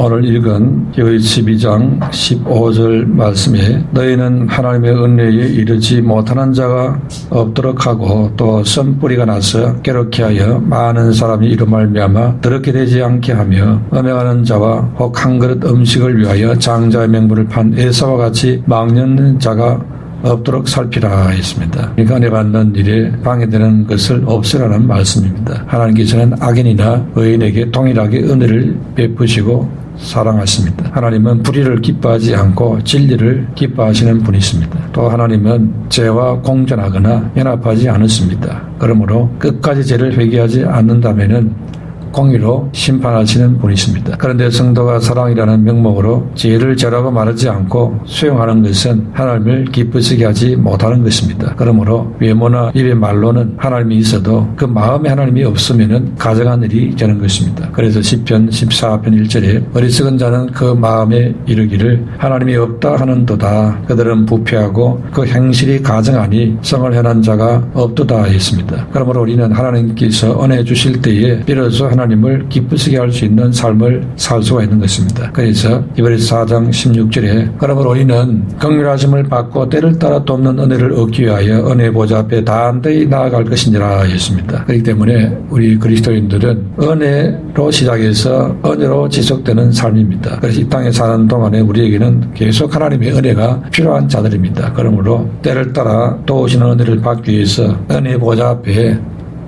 오늘 읽은 히브리 12장 15절 말씀에 너희는 하나님의 은혜에 이르지 못하는 자가 없도록 하고 또 선뿌리가 나서 괴롭게 하여 많은 사람이 이로 말미암아 더럽게 되지 않게 하며 음행하는 자와 혹 한 그릇 음식을 위하여 장자의 명분을 판 에사와 같이 망령된 자가 없도록 살피라 했습니다. 그러니까 은혜 받는 일에 방해되는 것을 없애라는 말씀입니다. 하나님께서는 악인이나 의인에게 동일하게 은혜를 베푸시고 사랑하십니다. 하나님은 불의를 기뻐하지 않고 진리를 기뻐하시는 분이십니다. 또 하나님은 죄와 공존하거나 연합하지 않으십니다. 그러므로 끝까지 죄를 회개하지 않는다면은 공의로 심판하시는 분이십니다. 그런데 성도가 사랑이라는 명목으로 죄를 죄라고 말하지 않고 수용하는 것은 하나님을 기쁘시게 하지 못하는 것입니다. 그러므로 외모나 입의 말로는 하나님이 있어도 그 마음에 하나님이 없으면 가정한 일이 되는 것입니다. 그래서 시편 14편 1절에 어리석은 자는 그 마음에 이르기를 하나님이 없다 하는도다. 그들은 부패하고 그 행실이 가증하니 성을 행한 자가 없도다 했습니다. 그러므로 우리는 하나님께서 은혜 주실 때에 비로소 하나님을 기쁘시게 할 수 있는 삶을 살 수가 있는 것입니다. 그래서 히브리서 4장 16절에 그러므로 우리는 긍휼하심을 받고 때를 따라 돕는 은혜를 얻기 위하여 은혜 보좌 앞에 담대히 나아갈 것이니라 했습니다. 그렇기 때문에 우리 그리스도인들은 은혜로 시작해서 은혜로 지속되는 삶입니다. 그래서 이 땅에 사는 동안에 우리에게는 계속 하나님의 은혜가 필요한 자들입니다. 그러므로 때를 따라 도우시는 은혜를 받기 위해서 은혜 보좌 앞에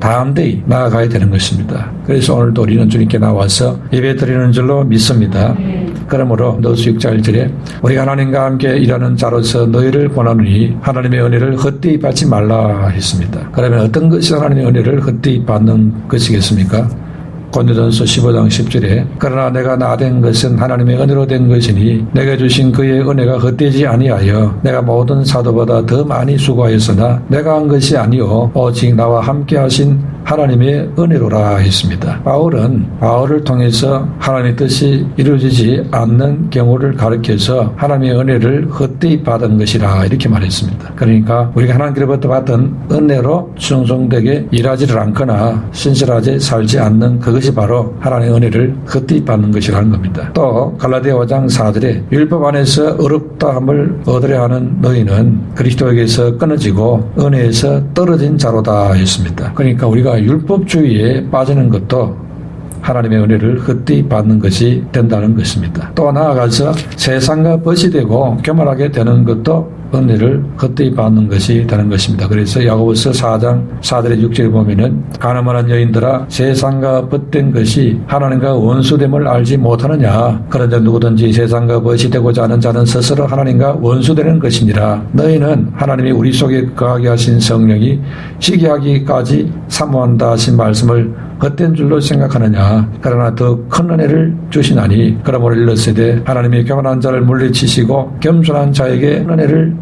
담대히 나아가야 되는 것입니다. 그래서 오늘도 우리는 주님께 나와서 예배드리는 줄로 믿습니다. 그러므로 너수 6장 1절에 우리가 하나님과 함께 일하는 자로서 너희를 권하노니 하나님의 은혜를 헛되이 받지 말라 했습니다. 그러면 어떤 것이 하나님의 은혜를 헛되이 받는 것이겠습니까? 고린도전서 15장 10절에 그러나 내가 나된 것은 하나님의 은혜로 된 것이니 내게 주신 그의 은혜가 헛되지 아니하여 내가 모든 사도보다 더 많이 수고하였으나 내가 한 것이 아니요 오직 나와 함께 하신 하나님의 은혜로라 했습니다. 바울을 통해서 하나님의 뜻이 이루어지지 않는 경우를 가르쳐서 하나님의 은혜를 헛되이 받은 것이라 이렇게 말했습니다. 그러니까 우리가 하나님께로부터 받은 은혜로 충성되게 일하지를 않거나 신실하게 살지 않는 그것이 바로 하나님의 은혜를 헛되이 받는 것이라는 겁니다. 또 갈라디아 5장 4절에 율법 안에서 어렵다함을 얻으려 하는 너희는 그리스도에게서 끊어지고 은혜에서 떨어진 자로다 했습니다. 그러니까 우리가 율법주의에 빠지는 것도 하나님의 은혜를 헛되이 받는 것이 된다는 것입니다. 또 나아가서 세상과 벗이 되고 교만하게 되는 것도 은혜를 헛되이 받는 것이 되는 것입니다. 그래서 야고보서 4장 4절에 6절에 보면은 가늠한 여인들아 세상과 벗된 것이 하나님과 원수됨을 알지 못하느냐. 그런데 누구든지 세상과 벗이 되고자 하는 자는 스스로 하나님과 원수되는 것이니라. 너희는 하나님이 우리 속에 거하게 하신 성령이 시기하기까지 사모한다 하신 말씀을 헛된 줄로 생각하느냐. 그러나 더 큰 은혜를 주시나니 그러므로 일렀으되 하나님이 교만한 자를 물리치시고 겸손한 자에게 은혜를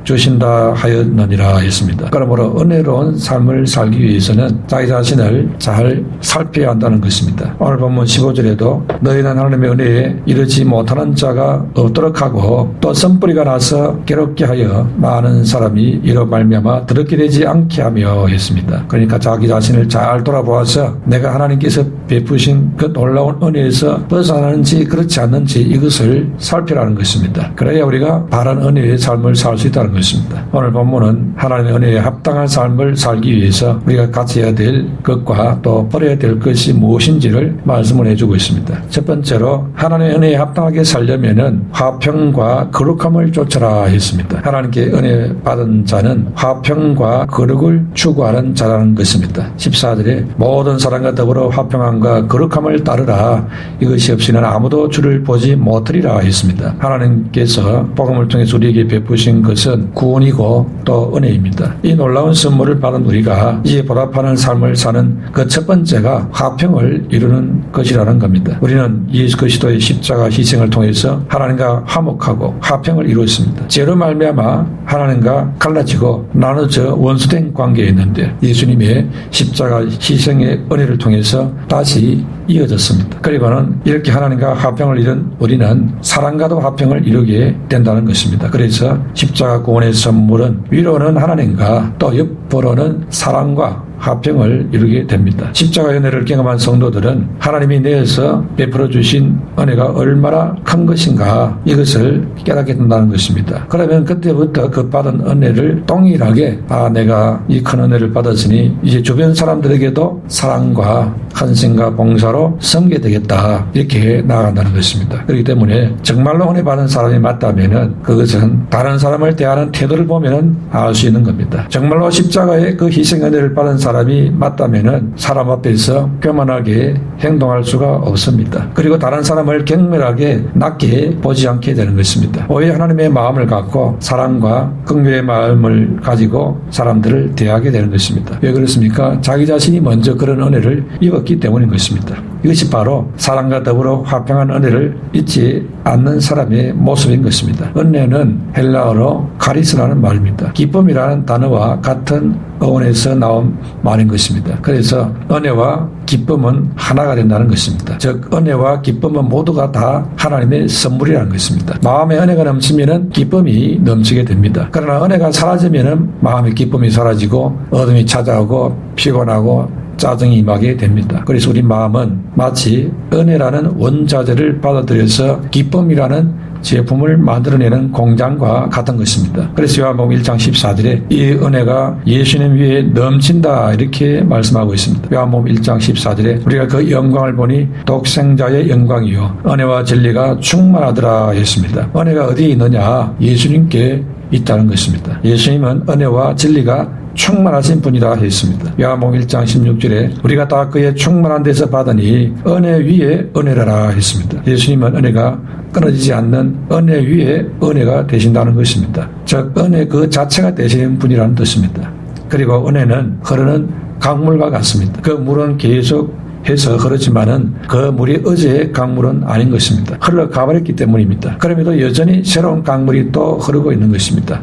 주신다 하였느니라 했습니다. 그러므로 은혜로운 삶을 살기 위해서는 자기 자신을 잘 살펴야 한다는 것입니다. 오늘 본문 15절에도 너희는 하나님의 은혜에 이르지 못하는 자가 없도록 하고 또 선뿌리가 나서 괴롭게 하여 많은 사람이 이로 말미암아 더럽게 되지 않게 하며 했습니다. 그러니까 자기 자신을 잘 돌아보아서 내가 하나님께서 베푸신 그 놀라운 은혜에서 벗어나는지 그렇지 않는지 이것을 살피라는 것입니다. 그래야 우리가 바른 은혜의 삶을 살 수 있다는 것입니다. 오늘 본문은 하나님의 은혜에 합당한 삶을 살기 위해서 우리가 가져야 될 것과 또 버려야 될 것이 무엇인지를 말씀을 해주고 있습니다. 첫 번째로 하나님의 은혜에 합당하게 살려면은 화평과 거룩함을 쫓아라 했습니다. 하나님께 은혜 받은 자는 화평과 거룩을 추구하는 자라는 것입니다. 14절에 모든 사람과 더불어 화평함과 거룩함을 따르라. 이것이 없이는 아무도 주를 보지 못하리라 했습니다. 하나님께서 복음을 통해서 우리에게 베푸신 것은 구원이고 또 은혜입니다. 이 놀라운 선물을 받은 우리가 이에 보답하는 삶을 사는 그 첫 번째가 화평을 이루는 것이라는 겁니다. 우리는 예수 그리스도의 십자가 희생을 통해서 하나님과 화목하고 화평을 이루었습니다. 죄로 말미암아 하나님과 갈라지고 나눠져 원수된 관계에 있는데 예수님의 십자가 희생의 은혜를 통해서 다시 이어졌습니다. 그리고는 이렇게 하나님과 화평을 이룬 우리는 사람과도 화평을 이루게 된다는 것입니다. 그래서 십자가 구원의 선물은 위로는 하나님과 또 옆으로는 사랑과 화평을 이루게 됩니다. 십자가의 은혜를 경험한 성도들은 하나님이 내에서 베풀어 주신 은혜가 얼마나 큰 것인가 이것을 깨닫게 된다는 것입니다. 그러면 그때부터 그 받은 은혜를 동일하게 내가 이 큰 은혜를 받았으니 이제 주변 사람들에게도 사랑과 헌신과 봉사로 섬게 되겠다 이렇게 나아간다는 것입니다. 그렇기 때문에 정말로 은혜 받은 사람이 맞다면은 그것은 다른 사람을 대하는 태도를 보면은 알 수 있는 겁니다. 정말로 십자가의 그 희생 은혜를 받은 사람이 맞다면은 사람 앞에서 교만하게 행동할 수가 없습니다. 그리고 다른 사람을 경멸하게 낮게 보지 않게 되는 것입니다. 오히려 하나님의 마음을 갖고 사랑과 긍휼의 마음을 가지고 사람들을 대하게 되는 것입니다. 왜 그렇습니까? 자기 자신이 먼저 그런 은혜를 입었기 때문인 것입니다. 이것이 바로 사랑과 더불어 화평한 은혜를 잊지 않는 사람의 모습인 것입니다. 은혜는 헬라어로 카리스라는 말입니다. 기쁨이라는 단어와 같은 어원에서 나온 말인 것입니다. 그래서 은혜와 기쁨은 하나가 된다는 것입니다. 즉 은혜와 기쁨은 모두가 다 하나님의 선물이라는 것입니다. 마음에 은혜가 넘치면 기쁨이 넘치게 됩니다. 그러나 은혜가 사라지면 마음의 기쁨이 사라지고 어둠이 찾아오고 피곤하고 짜증이 임하게 됩니다. 그래서 우리 마음은 마치 은혜라는 원자재를 받아들여서 기쁨이라는 제품을 만들어내는 공장과 같은 것입니다. 그래서 요한복음 1장 14절에 이 은혜가 예수님 위에 넘친다 이렇게 말씀하고 있습니다. 요한복음 1장 14절에 우리가 그 영광을 보니 독생자의 영광이요 은혜와 진리가 충만하더라 했습니다. 은혜가 어디에 있느냐? 예수님께 있다는 것입니다. 예수님은 은혜와 진리가 충만하신 분이라 했습니다. 요한복음 1장 16절에 우리가 다 그의 충만한 데서 받으니 은혜 위에 은혜라 했습니다. 예수님은 은혜가 끊어지지 않는 은혜 위에 은혜가 되신다는 것입니다. 즉 은혜 그 자체가 되시는 분이라는 뜻입니다. 그리고 은혜는 흐르는 강물과 같습니다. 그 물은 계속 해서 흐르지만은 그 물이 어제의 강물은 아닌 것입니다. 흘러가버렸기 때문입니다. 그럼에도 여전히 새로운 강물이 또 흐르고 있는 것입니다.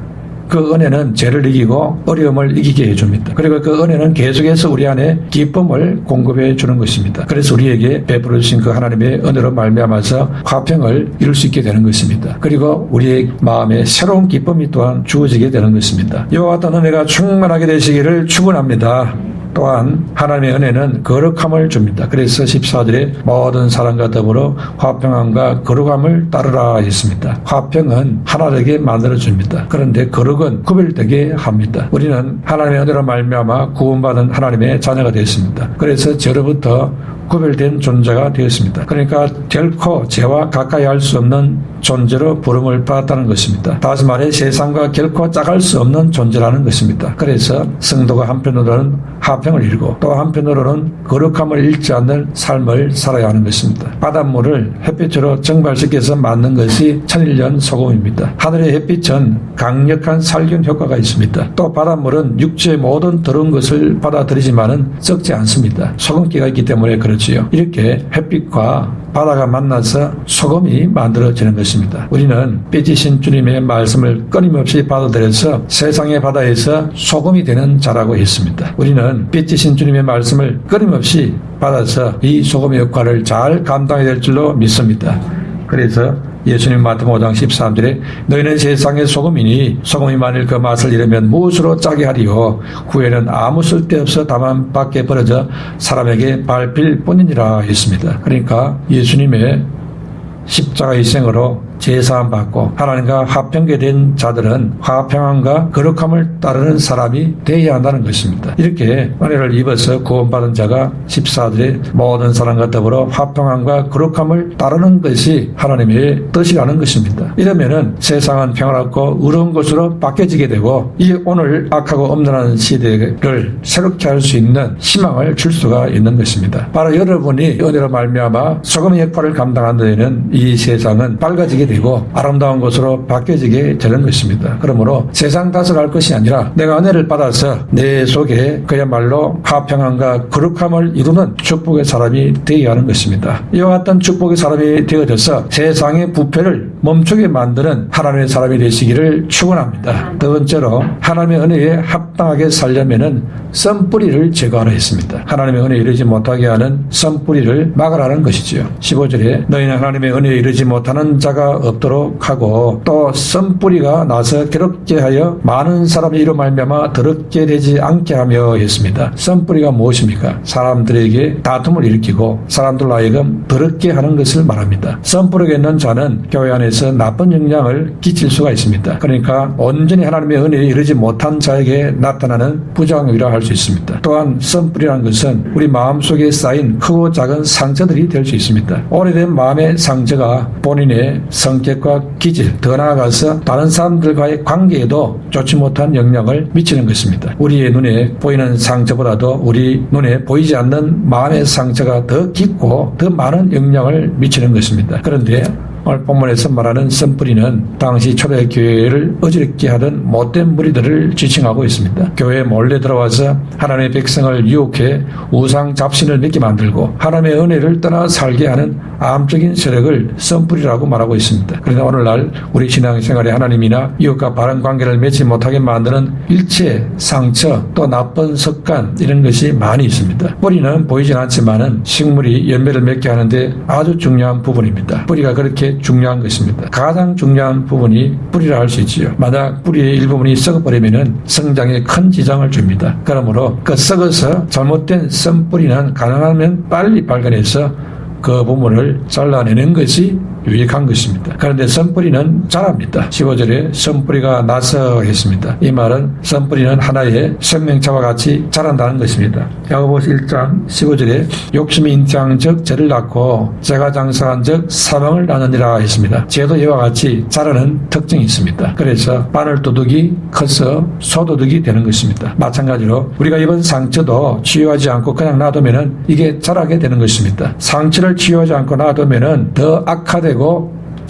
그 은혜는 죄를 이기고 어려움을 이기게 해줍니다. 그리고 그 은혜는 계속해서 우리 안에 기쁨을 공급해 주는 것입니다. 그래서 우리에게 베풀어 주신 그 하나님의 은혜로 말미암아서 화평을 이룰 수 있게 되는 것입니다. 그리고 우리의 마음에 새로운 기쁨이 또한 주어지게 되는 것입니다. 이와 같은 은혜가 충만하게 되시기를 축원합니다. 또한 하나님의 은혜는 거룩함을 줍니다. 그래서 14절에 모든 사람과 더불어 화평함과 거룩함을 따르라 했습니다. 화평은 하나되게 만들어줍니다. 그런데 거룩은 구별되게 합니다. 우리는 하나님의 은혜로 말미암아 구원받은 하나님의 자녀가 되었습니다. 그래서 죄로부터 구별된 존재가 되었습니다. 그러니까 결코 죄와 가까이 할 수 없는 존재로 부름을 받았다는 것입니다. 다시 말해 세상과 결코 짝할 수 없는 존재라는 것입니다. 그래서 성도가 한편으로는 화평을 이루고 또 한편으로는 거룩함을 잃지 않는 삶을 살아야 하는 것입니다. 바닷물을 햇빛으로 증발시켜서 만든 것이 천일년 소금입니다. 하늘의 햇빛은 강력한 살균 효과가 있습니다. 또 바닷물은 육지의 모든 더러운 것을 받아들이지만은 썩지 않습니다. 소금기가 있기 때문에 그렇지요. 이렇게 햇빛과 바다가 만나서 소금이 만들어지는 것입니다. 우리는 삐지신 주님의 말씀을 끊임없이 받아들여서 세상의 바다에서 소금이 되는 자라고 했습니다. 우리는 삐지신 주님의 말씀을 끊임없이 받아서 이 소금의 역할을 잘 감당해야 될 줄로 믿습니다. 그래서 예수님 마태복음 5장 13절에 너희는 세상의 소금이니 소금이 만일 그 맛을 잃으면 무엇으로 짜게 하리요 후에는 아무 쓸데없어 다만 밖에 버려져 사람에게 밟힐 뿐이니라 했습니다. 그러니까 예수님의 십자가 희생으로 제사함 받고 하나님과 화평케 된 자들은 화평함과 거룩함을 따르는 사람이 되어야 한다는 것입니다. 이렇게 은혜를 입어서 구원받은 자가 14절에 모든 사람과 더불어 화평함과 거룩함을 따르는 것이 하나님의 뜻이라는 것입니다. 이러면은 세상은 평화롭고 의로운 것으로 바뀌어지게 되고 이 오늘 악하고 엄란한 시대를 새롭게 할 수 있는 희망을 줄 수가 있는 것입니다. 바로 여러분이 은혜로 말미암아 소금의 역할을 감당한 데에는 이 세상은 밝아지게 되고 아름다운 것으로 바뀌어지게 되는 것입니다. 그러므로 세상 다스갈 것이 아니라 내가 은혜를 받아서 내 속에 그야말로 화평함과 거룩함을 이루는 축복의 사람이 되어야 하는 것입니다. 이와 같은 축복의 사람이 되어져서 세상의 부패를 멈추게 만드는 하나님의 사람이 되시기를 축원합니다. 두 번째로 하나님의 은혜에 합당하게 살려면은 썬뿌리를 제거하라 했습니다. 하나님의 은혜에 이르지 못하게 하는 썬뿌리를 막으라는 것이지요. 15절에 너희는 하나님의 은혜에 이르지 이르지 못하는 자가 없도록 하고 또 썬뿌리가 나서 괴롭게 하여 많은 사람이 이로 말미암아 더럽게 되지 않게 하며 했습니다. 썬뿌리가 무엇입니까? 사람들에게 다툼을 일으키고 사람들로 하여금 더럽게 하는 것을 말합니다. 썬뿌리가 있는 자는 교회 안에서 나쁜 영향을 끼칠 수가 있습니다. 그러니까 온전히 하나님의 은혜에 이르지 못한 자에게 나타나는 부정이라 할 수 있습니다. 또한 썬뿌리라는 것은 우리 마음속에 쌓인 크고 작은 상처들이 될 수 있습니다. 오래된 마음의 상처가 본인의 성격과 기질, 더 나아가서 다른 사람들과의 관계에도 좋지 못한 영향을 미치는 것입니다. 우리의 눈에 보이는 상처보다도 우리 눈에 보이지 않는 마음의 상처가 더 깊고 더 많은 영향을 미치는 것입니다. 그런데 오늘 본문에서 말하는 썬뿌리는 당시 초대교회를 어지럽게 하던 못된 무리들을 지칭하고 있습니다. 교회에 몰래 들어와서 하나님의 백성을 유혹해 우상 잡신을 믿게 만들고 하나님의 은혜를 떠나 살게 하는 암적인 세력을 썬뿌리라고 말하고 있습니다. 그러나 오늘날 우리 신앙생활에 하나님이나 이웃과 바른 관계를 맺지 못하게 만드는 일체, 상처, 또 나쁜 습관 이런 것이 많이 있습니다. 뿌리는 보이진 않지만은 식물이 열매를 맺게 하는데 아주 중요한 부분입니다. 뿌리가 그렇게 중요한 것입니다. 가장 중요한 부분이 뿌리라 할 수 있지요. 만약 뿌리의 일부분이 썩어버리면 성장에 큰 지장을 줍니다. 그러므로 그 썩어서 잘못된 썬뿌리는 가능하면 빨리 발견해서 그 부분을 잘라내는 것이 유익한 것입니다. 그런데 썬뿌리는 자랍니다. 15절에 썬뿌리가 나서 했습니다. 이 말은 썬뿌리는 하나의 생명차와 같이 자란다는 것입니다. 야고보서 1장 15절에 욕심이 인창즉 죄를 낳고 죄가 장사한즉 사망을 낳느니라 했습니다. 죄도 이와 같이 자라는 특징이 있습니다. 그래서 바늘도둑이 커서 소도둑이 되는 것입니다. 마찬가지로 우리가 입은 상처도 치유하지 않고 그냥 놔두면 이게 자라게 되는 것입니다. 상처를 치유하지 않고 놔두면 더 악화되고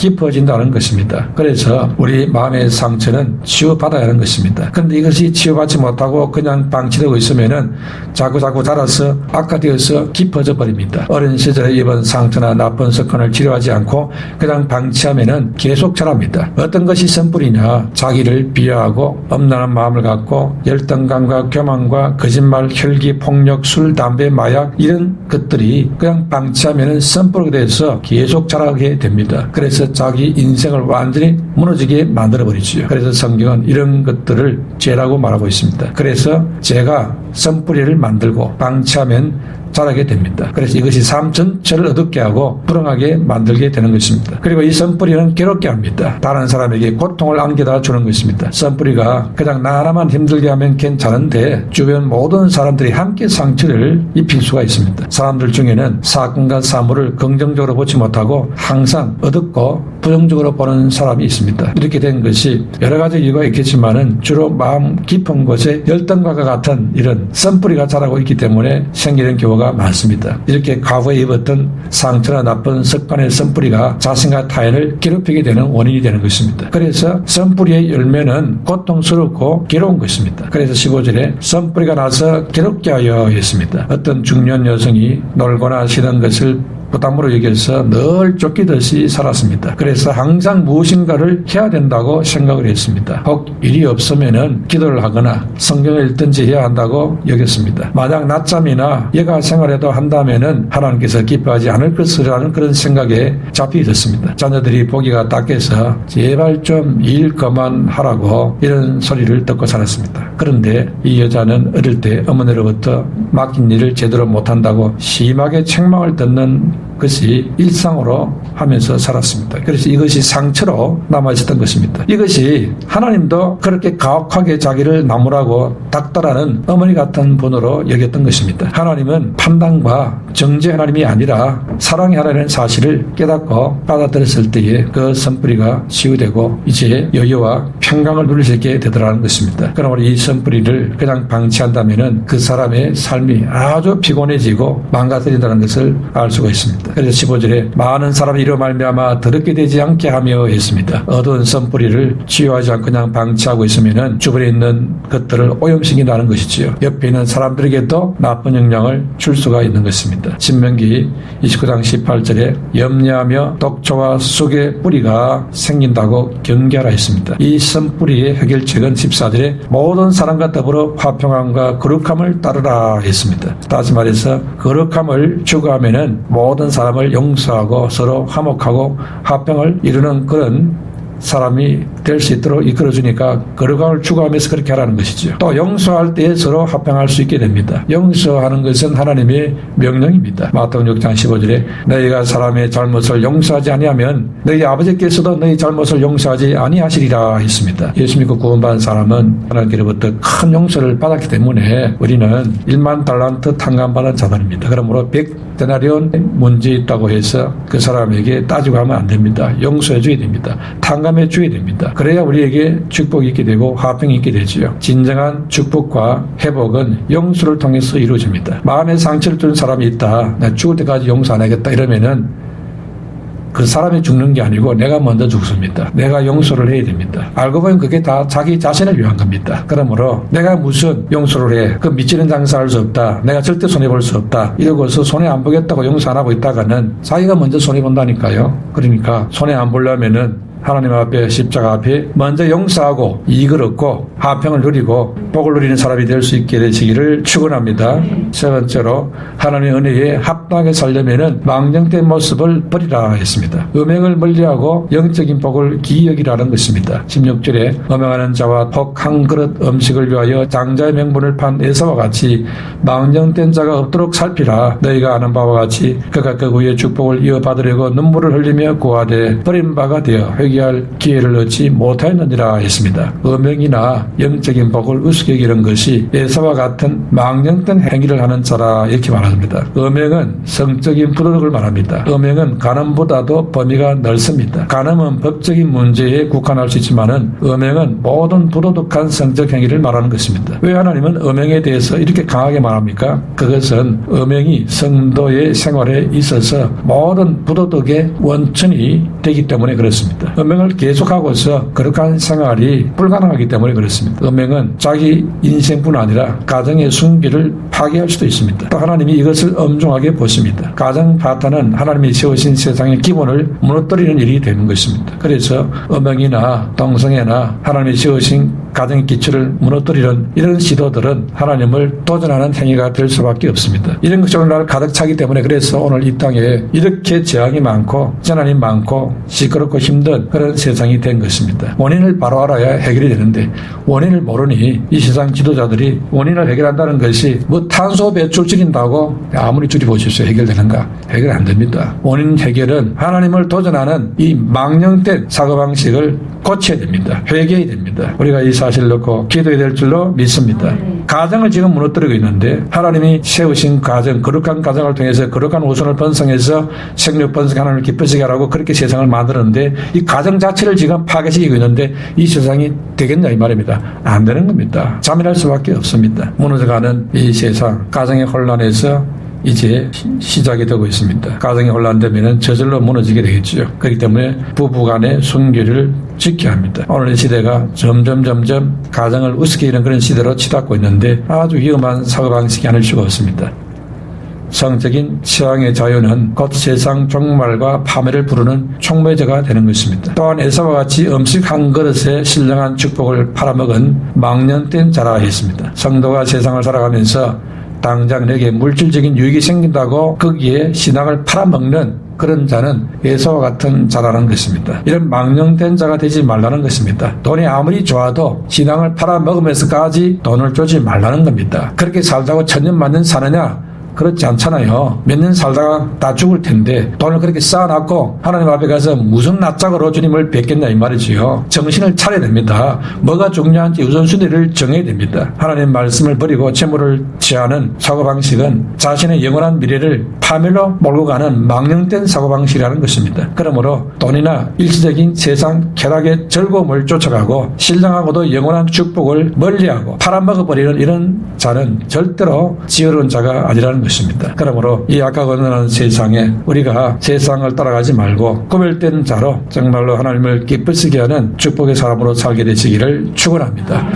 깊어진다는 것입니다. 그래서 우리 마음의 상처는 치유받아야 하는 것입니다. 그런데 이것이 치유받지 못하고 그냥 방치되고 있으면은 자꾸 자라서 악화되어서 깊어져 버립니다. 어린 시절에 입은 상처나 나쁜 습관을 치료하지 않고 그냥 방치하면은 계속 자랍니다. 어떤 것이 썬뿌리냐? 자기를 비하하고 엄란한 마음을 갖고 열등감과 교만과 거짓말, 혈기, 폭력, 술, 담배, 마약 이런 것들이 그냥 방치하면은 썬뿌리가 돼서 계속 자라게 됩니다. 그래서 자기 인생을 완전히 무너지게 만들어버리지요. 그래서 성경은 이런 것들을 죄라고 말하고 있습니다. 그래서 죄가 썬뿌리를 만들고 방치하면 자라게 됩니다. 그래서 이것이 삶 전체를 어둡게 하고 불행하게 만들게 되는 것입니다. 그리고 이 썬뿌리는 괴롭게 합니다. 다른 사람에게 고통을 안겨다 주는 것입니다. 썬뿌리가 그냥 나 하나만 힘들게 하면 괜찮은데 주변 모든 사람들이 함께 상처를 입힐 수가 있습니다. 사람들 중에는 사건과 사물을 긍정적으로 보지 못하고 항상 어둡고 부정적으로 보는 사람이 있습니다. 이렇게 된 것이 여러 가지 이유가 있겠지만은 주로 마음 깊은 곳에 열등감과 같은 이런 썬뿌리가 자라고 있기 때문에 생기는 경우가 많습니다. 이렇게 과거에 입었던 상처나 나쁜 습관의 썬뿌리가 자신과 타인을 괴롭히게 되는 원인이 되는 것입니다. 그래서 썬뿌리의 열매는 고통스럽고 괴로운 것입니다. 그래서 15절에 썬뿌리가 나서 괴롭게 하여 했습니다. 어떤 중년 여성이 놀거나 쉬는 것을 부담으로 여겨서 늘 쫓기듯이 살았습니다. 그래서 항상 무엇인가를 해야 된다고 생각을 했습니다. 혹 일이 없으면은 기도를 하거나 성경을 읽든지 해야 한다고 여겼습니다. 만약 낮잠이나 여가 생활에도 한다면은 하나님께서 기뻐하지 않을 것이라는 그런 생각에 잡혀 있었습니다. 자녀들이 보기가 딱해서 제발 좀 일 그만하라고 이런 소리를 듣고 살았습니다. 그런데 이 여자는 어릴 때 어머니로부터 맡긴 일을 제대로 못한다고 심하게 책망을 듣는 것이 일상으로 하면서 살았습니다. 그래서 이것이 상처로 남아있었던 것입니다. 이것이 하나님도 그렇게 가혹하게 자기를 나무라고 닥달하는 어머니 같은 분으로 여겼던 것입니다. 하나님은 판단과 정죄 하나님이 아니라 사랑의 하나님의 사실을 깨닫고 받아들였을 때에 그 썬뿌리가 치유되고 이제 여유와 평강을 누릴 수 있게 되더라는 것입니다. 그러므로 이 썬뿌리를 그냥 방치한다면 그 사람의 삶이 아주 피곤해지고 망가뜨린다는 것을 알 수가 있습니다. 그래서 15절에 많은 사람이 이로 말미암아 더럽게 되지 않게 하며 했습니다. 어두운 썬뿌리를 치유하지 않고 그냥 방치하고 있으면 주변에 있는 것들을 오염시킨다는 것이지요. 옆에 있는 사람들에게도 나쁜 영향을 줄 수가 있는 것입니다. 신명기 29장 18절에 염려하며 독초와 쑥의 뿌리가 생긴다고 경계하라 했습니다. 이 썬뿌리의 해결책은 14절에 모든 사람과 더불어 화평함과 거룩함을 따르라 했습니다. 다시 말해서 거룩함을 추구하면은 모든 사람을 용서하고 서로 화목하고 화평을 이루는 그런 사람이 될 수 있도록 이끌어주니까 거룩함을 추구하면서 그렇게 하라는 것이죠. 또 용서할 때 서로 화평할 수 있게 됩니다. 용서하는 것은 하나님의 명령입니다. 마태복음 6장 15절에 너희가 사람의 잘못을 용서하지 아니하면 너희 아버지께서도 너희 잘못을 용서하지 아니하시리라 했습니다. 예수 믿고 구원받은 사람은 하나님께로부터 큰 용서를 받았기 때문에 우리는 1만 달란트 탕감받은 자들입니다. 그러므로 100데나리온 문제 있다고 해서 그 사람에게 따지고 하면 안 됩니다. 용서해 줘야 됩니다. 탕감해 줘야 됩니다. 그래야 우리에게 축복이 있게 되고 화평이 있게 되지요. 진정한 축복과 회복은 용서를 통해서 이루어집니다. 마음에 상처를 준 사람이 있다. 나 죽을 때까지 용서 안 하겠다 이러면은 그 사람이 죽는 게 아니고 내가 먼저 죽습니다. 내가 용서를 해야 됩니다. 알고 보면 그게 다 자기 자신을 위한 겁니다. 그러므로 내가 무슨 용서를 해. 그 미치는 장사할 수 없다. 내가 절대 손해볼 수 없다. 이러고서 손해 안 보겠다고 용서 안 하고 있다가는 자기가 먼저 손해본다니까요. 그러니까 손해 안 보려면은 하나님 앞에 십자가 앞에 먼저 용서하고 이익을 얻고 화평을 누리고 복을 누리는 사람이 될 수 있게 되시기를 축원합니다. 세 번째로 하나님의 은혜에 합당하게 살려면은 망령된 모습을 버리라 했습니다. 음행을 멀리하고 영적인 복을 기이 여기라는 것입니다. 16절에 음행하는 자와 혹 한 그릇 음식을 위하여 장자의 명분을 판 에사와 같이 망령된 자가 없도록 살피라. 너희가 아는 바와 같이 그가 그 후에 축복을 이어받으려고 눈물을 흘리며 구하되 버린 바가 되어 회개할 기회를 얻지 못하였느니라 했습니다. 음행이나 영적인 복을 우습게 여기는 것이 에사와 같은 망령된 행위를 하는 자라 이렇게 말합니다. 음행은 성적인 부도덕을 말합니다. 음행은 간음보다도 범위가 넓습니다. 간음은 법적인 문제에 국한할 수 있지만은 음행은 모든 부도덕한 성적 행위를 말하는 것입니다. 왜 하나님은 음행에 대해서 이렇게 강하게 말합니까? 그것은 음행이 성도의 생활에 있어서 모든 부도덕의 원천이 되기 때문에 그렇습니다. 음행을 계속하고서 거룩한 생활이 불가능하기 때문에 그렇습니다. 음행은 자기 인생뿐 아니라 가정의 순기를 파괴할 수도 있습니다. 또 하나님이 이것을 엄중하게 보십니다. 가정 파탄은 하나님이 세우신 세상의 기본을 무너뜨리는 일이 되는 것입니다. 그래서 음행이나 동성애나 하나님이 세우신 가정의 기초를 무너뜨리는 이런 시도들은 하나님을 도전하는 행위가 될 수밖에 없습니다. 이런 것이 오늘날 가득 차기 때문에 그래서 오늘 이 땅에 이렇게 재앙이 많고 재난이 많고 시끄럽고 힘든 그런 세상이 된 것입니다. 원인을 바로 알아야 해결이 되는데 원인을 모르니 이 세상 지도자들이 원인을 해결한다는 것이 뭐 탄소 배출 줄인다고 아무리 줄여보십시오. 해결되는가? 해결 안 됩니다. 원인 해결은 하나님을 도전하는 이 망령된 사고방식을 고쳐야 됩니다. 회개해야 됩니다. 우리가 이 사실을 놓고 기도해야 될 줄로 믿습니다. 가정을 지금 무너뜨리고 있는데 하나님이 세우신 가정, 거룩한 가정을 통해서 거룩한 후손을 번성해서 생육 번성 하나님을 기쁘시게 하라고 그렇게 세상을 만들었는데 이 가정 자체를 지금 파괴시키고 있는데 이 세상이 되겠냐 이 말입니다. 안 되는 겁니다. 자멸할 수밖에 없습니다. 무너져가는 이 세상, 가정의 혼란에서 이제 시작이 되고 있습니다. 가정이 혼란되면 저절로 무너지게 되겠죠. 그렇기 때문에 부부간의 순결을 지켜야 합니다. 오늘 이 시대가 점점 가정을 우습게 이런 그런 시대로 치닫고 있는데 아주 위험한 사고방식이 아닐 수가 없습니다. 성적인 취향의 자유는 곧 세상 종말과 파멸을 부르는 촉매제가 되는 것입니다. 또한 에사와 같이 음식 한 그릇에 신령한 축복을 팔아먹은 망령된 자라 했습니다. 성도가 세상을 살아가면서 당장 내게 물질적인 유익이 생긴다고 거기에 신앙을 팔아먹는 그런 자는 에사와 같은 자라는 것입니다. 이런 망령된 자가 되지 말라는 것입니다. 돈이 아무리 좋아도 신앙을 팔아먹으면서까지 돈을 주지 말라는 겁니다. 그렇게 살다고 천년만년 사느냐? 그렇지 않잖아요. 몇 년 살다가 다 죽을 텐데 돈을 그렇게 쌓아놨고 하나님 앞에 가서 무슨 낯짝으로 주님을 뵙겠냐 이 말이지요. 정신을 차려야 됩니다. 뭐가 중요한지 우선순위를 정해야 됩니다. 하나님 말씀을 버리고 재물을 취하는 사고방식은 자신의 영원한 미래를 파멸로 몰고 가는 망령된 사고방식이라는 것입니다. 그러므로 돈이나 일시적인 세상 쾌락의 즐거움을 쫓아가고 신령하고도 영원한 축복을 멀리하고 팔아먹어버리는 이런 자는 절대로 지혜로운 자가 아니라는 것입니다. 그러므로 이 악하고 어두운 세상에 우리가 세상을 따라가지 말고 구별된 자로 정말로 하나님을 기쁘시게 하는 축복의 사람으로 살게 되시기를 축원합니다.